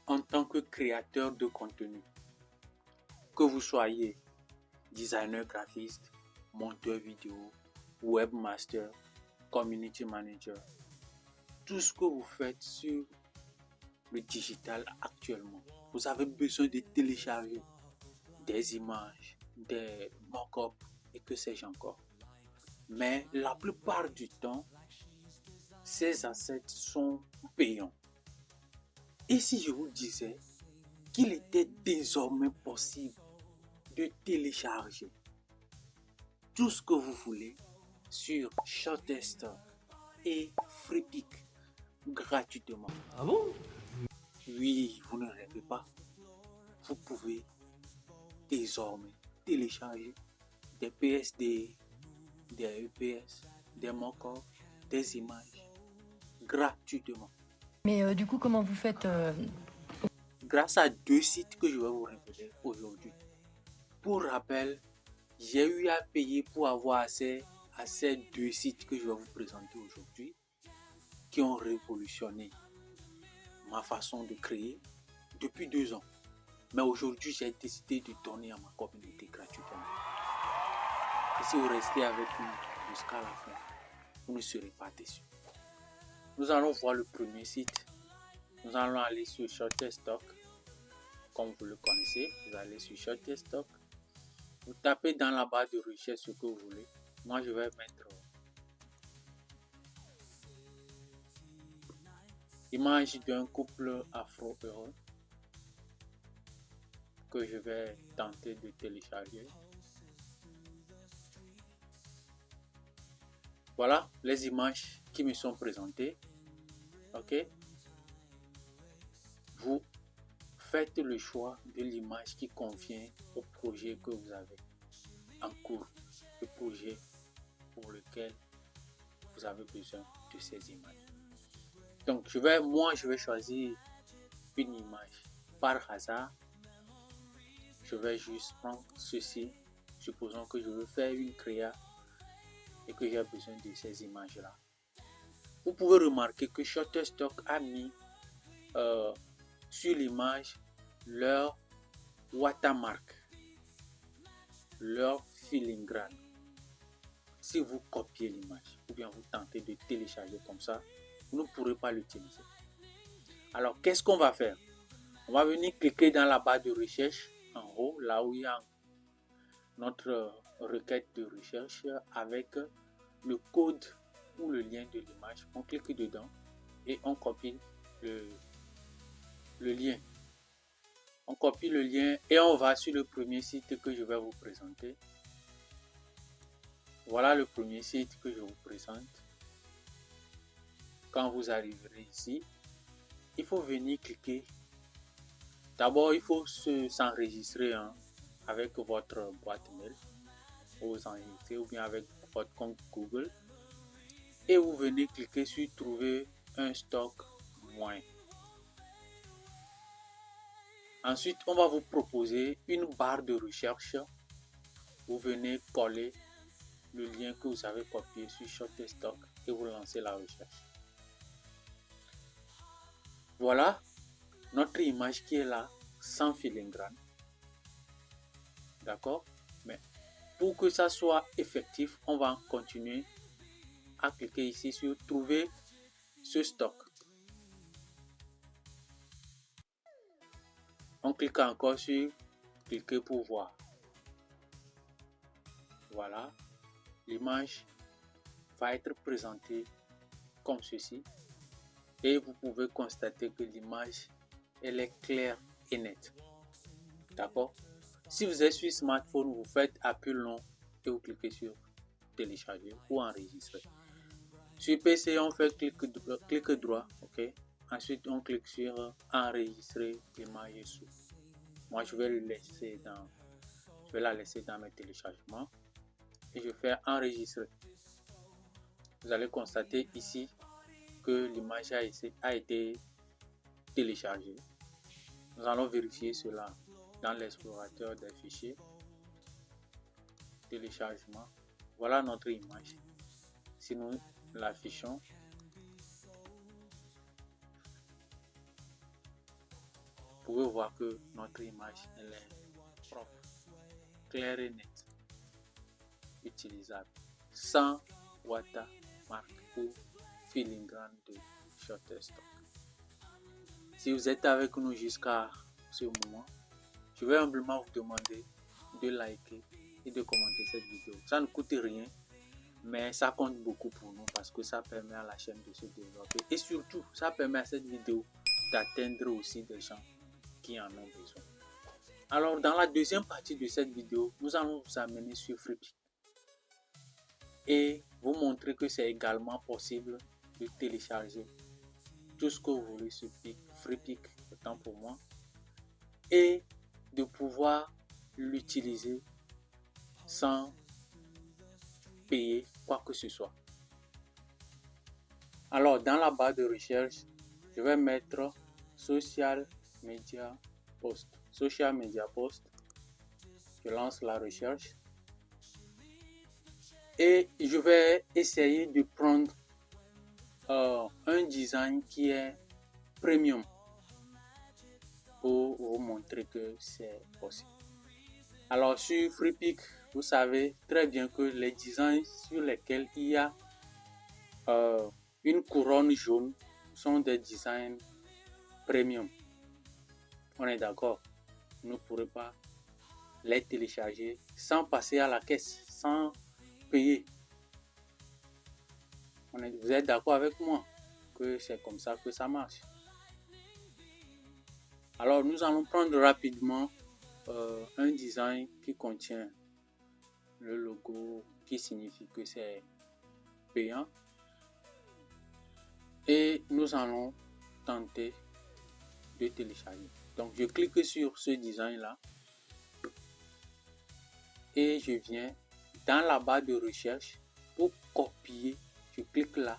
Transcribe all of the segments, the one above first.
en tant que créateur de contenu, que vous soyez designer graphiste, monteur vidéo, webmaster, community manager, tout ce que vous faites sur le digital actuellement, vous avez besoin de télécharger des images, des mock-ups et que sais-je encore. Mais la plupart du temps, ces assets sont payants. Et si je vous disais qu'il était désormais possible de télécharger tout ce que vous voulez sur Shutterstock et Freepik gratuitement. Ah bon? Oui, vous ne rêvez pas. Vous pouvez désormais télécharger des PSD, des EPS, des mock-ups, des images gratuitement. Mais du coup, comment vous faites Grâce à 2 sites que je vais vous révéler aujourd'hui. Pour rappel, j'ai eu à payer pour avoir accès à ces 2 sites que je vais vous présenter aujourd'hui, qui ont révolutionné ma façon de créer depuis 2 ans. Mais aujourd'hui, j'ai décidé de donner à ma communauté gratuitement. Et si vous restez avec nous jusqu'à la fin, vous ne serez pas déçus. Nous allons voir le premier site. Nous allons aller sur Shutterstock. Comme vous le connaissez, vous allez sur Shutterstock. Vous tapez dans la barre de recherche ce que vous voulez. Moi, je vais mettre image d'un couple afro-heureux que je vais tenter de télécharger. Voilà les images qui me sont présentées. Ok. Vous faites le choix de l'image qui convient au projet que vous avez en cours, le projet pour lequel vous avez besoin de ces images. Donc je vais choisir une image par hasard. Je vais juste prendre ceci. Supposons que je veux faire une créa et que j'ai besoin de ces images là. Vous pouvez remarquer que Shutterstock a mis sur l'image leur watermark, leur filigrane. Si vous copiez l'image ou bien vous tentez de télécharger comme ça, vous ne pourrez pas l'utiliser. Alors qu'est-ce qu'on va faire? On va venir cliquer dans la barre de recherche en haut, là où il y a notre requête de recherche avec le code ou le lien de l'image. On clique dedans et on copie le lien. On copie le lien et on va sur le premier site que je vais vous présenter. Voilà le premier site que je vous présente. Quand vous arriverez ici, il faut venir cliquer. D'abord, il faut s'enregistrer avec votre boîte mail. Vous enregistrez ou bien avec votre compte Google. Et vous venez cliquer sur trouver un stock moins. Ensuite, on va vous proposer une barre de recherche. Vous venez coller le lien que vous avez copié sur Shutterstock et vous lancez la recherche. Voilà notre image qui est là sans filigrane. D'accord? Mais pour que ça soit effectif, on va continuer à cliquer ici sur trouver ce stock. On clique encore sur cliquer pour voir. Voilà, l'image va être présentée comme ceci et vous pouvez constater que l'image elle est claire et nette. D'accord? Si vous êtes sur smartphone, vous faites appui long et vous cliquez sur télécharger ou enregistrer. Sur PC, on fait clic droit, ok? Ensuite, on clique sur enregistrer l'image sous. Moi, je vais la laisser dans mes téléchargements et je fais enregistrer. Vous allez constater ici que l'image a été téléchargée. Nous allons vérifier cela dans l'explorateur des fichiers. Téléchargement. Voilà notre image. Si nous l'affichons, pouvez voir que notre image elle est propre, claire et nette, utilisable, sans watermark ou filigrane de Shutterstock. Si vous êtes avec nous jusqu'à ce moment, je vais humblement vous demander de liker et de commenter cette vidéo. Ça ne coûte rien, mais ça compte beaucoup pour nous parce que ça permet à la chaîne de se développer et surtout, ça permet à cette vidéo d'atteindre aussi des gens qui en ont besoin. Alors, dans la deuxième partie de cette vidéo, nous allons vous amener sur Freepik et vous montrer que c'est également possible de télécharger tout ce que vous voulez sur Freepik, autant pour moi, et de pouvoir l'utiliser sans payer quoi que ce soit. Alors, dans la barre de recherche, je vais mettre Social Media Post. Social Media Post. Je lance la recherche. Et je vais essayer de prendre un design qui est premium pour vous montrer que c'est possible. Alors, sur Freepik, vous savez très bien que les designs sur lesquels il y a une couronne jaune sont des designs premium. On est d'accord? Vous ne pourrez pas les télécharger sans passer à la caisse, sans payer. Vous êtes d'accord avec moi que c'est comme ça que ça marche? Alors, nous allons prendre rapidement un design qui contient le logo qui signifie que c'est payant. Et nous allons tenter de télécharger. Donc, je clique sur ce design là et je viens dans la barre de recherche pour copier. Je clique là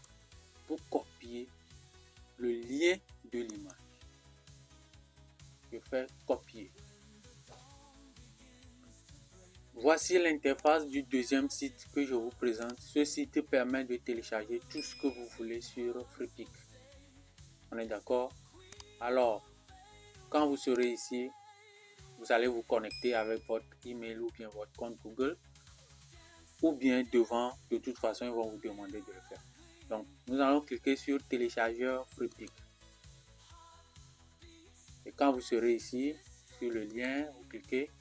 pour copier le lien de l'image. Je fais copier. Voici l'interface du deuxième site que je vous présente. Ce site permet de télécharger tout ce que vous voulez sur Freepik. On est d'accord? Alors, quand vous serez ici, vous allez vous connecter avec votre email ou bien votre compte Google. Ou bien devant, de toute façon, ils vont vous demander de le faire. Donc, nous allons cliquer sur téléchargeur Freepik. Et quand vous serez ici, sur le lien, vous cliquez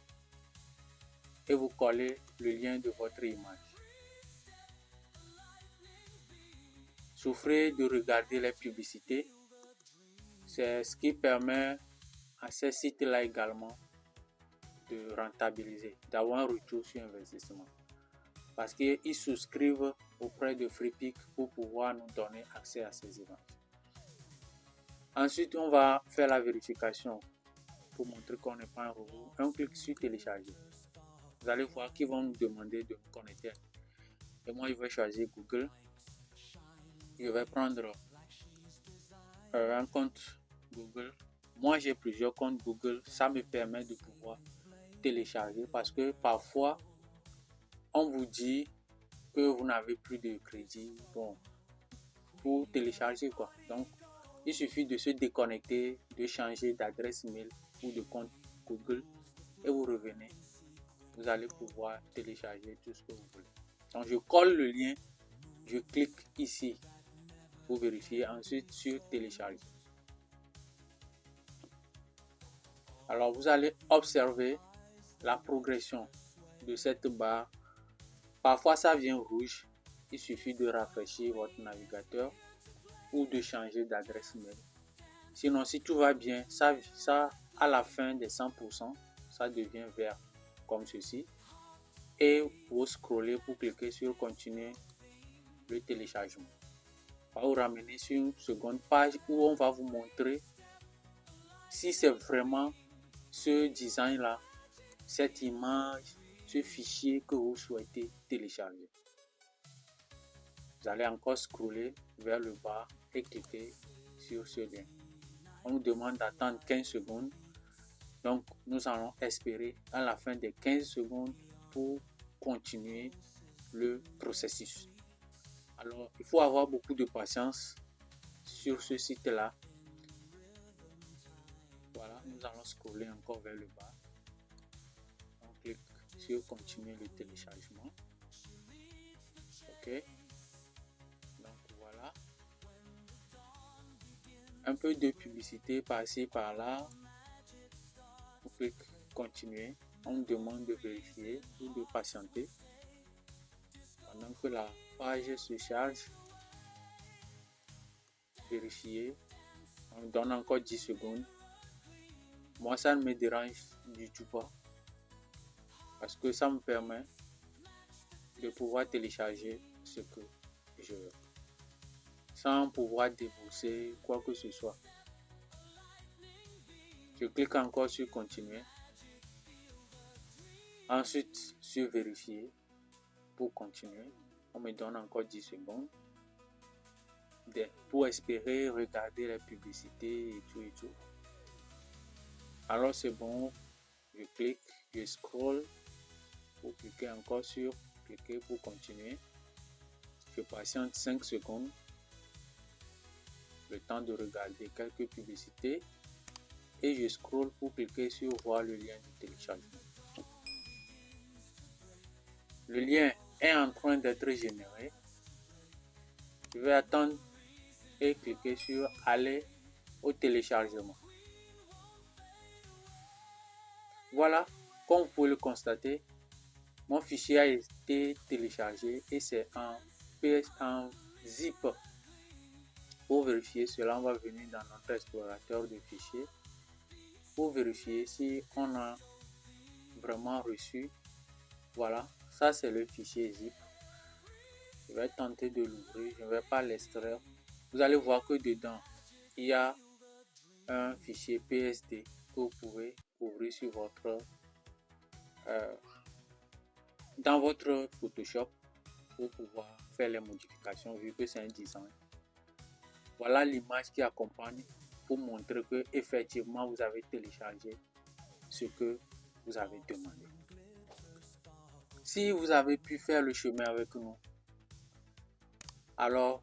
et vous collez le lien de votre image. Souffrez de regarder les publicités. C'est ce qui permet à ces sites-là également de rentabiliser, d'avoir un retour sur investissement. Parce qu'ils souscrivent auprès de Freepik pour pouvoir nous donner accès à ces images. Ensuite, on va faire la vérification pour montrer qu'on n'est pas un robot. On clique sur télécharger. Vous allez voir qu'ils vont nous demander de nous connecter. Et moi, je vais choisir Google. Je vais prendre un compte Google. Moi, j'ai plusieurs comptes Google. Ça me permet de pouvoir télécharger parce que parfois, on vous dit que vous n'avez plus de crédit pour télécharger quoi. Donc, il suffit de se déconnecter, de changer d'adresse mail ou de compte Google et vous revenez. Vous allez pouvoir télécharger tout ce que vous voulez. Donc, je colle le lien, je clique ici pour vérifier, ensuite sur télécharger. Alors, vous allez observer la progression de cette barre. Parfois, ça vient rouge. Il suffit de rafraîchir votre navigateur ou de changer d'adresse mail. Sinon, si tout va bien, ça à la fin des 100%, ça devient vert comme ceci. Et vous scrollez pour cliquer sur continuer le téléchargement. On va vous ramener sur une seconde page où on va vous montrer si c'est vraiment ce design là, cette image, ce fichier que vous souhaitez télécharger. Vous allez encore scroller vers le bas et cliquer sur ce lien. On nous demande d'attendre 15 secondes. Donc, nous allons espérer à la fin des 15 secondes pour continuer le processus. Alors, il faut avoir beaucoup de patience sur ce site-là. Voilà, nous allons scroller encore vers le bas. On clique sur continuer le téléchargement. Ok. Donc voilà. Un peu de publicité par-ci par-là. On clique continuer. On me demande de vérifier ou de patienter pendant que la page se charge. Vérifier. On donne encore 10 secondes. Moi, ça ne me dérange du tout pas parce que ça me permet de pouvoir télécharger ce que je veux sans pouvoir débourser quoi que ce soit. Je clique encore sur continuer. Ensuite, sur vérifier pour continuer. On me donne encore 10 secondes pour espérer regarder les publicités et tout et tout. Alors c'est bon, je clique, je scroll pour cliquer encore sur cliquer pour continuer. Je patiente 5 secondes, le temps de regarder quelques publicités et je scroll pour cliquer sur voir le lien de téléchargement. Le lien est en train d'être généré. Je vais attendre et cliquer sur aller au téléchargement. Voilà, comme vous pouvez le constater, mon fichier a été téléchargé et c'est en zip. Pour vérifier cela, on va venir dans notre explorateur de fichiers pour vérifier si on a vraiment reçu. Voilà, ça c'est le fichier zip. Je vais tenter de l'ouvrir, je ne vais pas l'extraire. Vous allez voir que dedans, il y a un fichier PSD que vous pouvez ouvrir sur dans votre Photoshop pour pouvoir faire les modifications vu que c'est un design. Voilà l'image qui accompagne pour montrer que effectivement vous avez téléchargé ce que vous avez demandé. Si vous avez pu faire le chemin avec nous, alors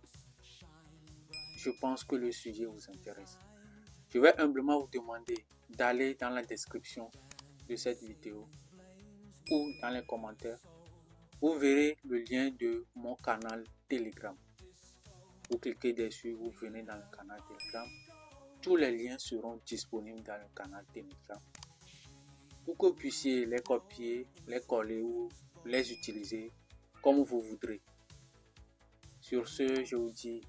je pense que le sujet vous intéresse. Je vais humblement vous demander d'aller dans la description de cette vidéo ou dans les commentaires. Vous verrez le lien de mon canal Telegram. Vous cliquez dessus, vous venez dans le canal Telegram. Tous les liens seront disponibles dans le canal Telegram pour que vous puissiez les copier, les coller ou les utiliser comme vous voudrez. Sur ce, je vous dis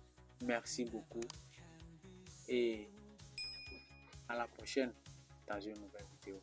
merci beaucoup et à la prochaine dans une nouvelle vidéo.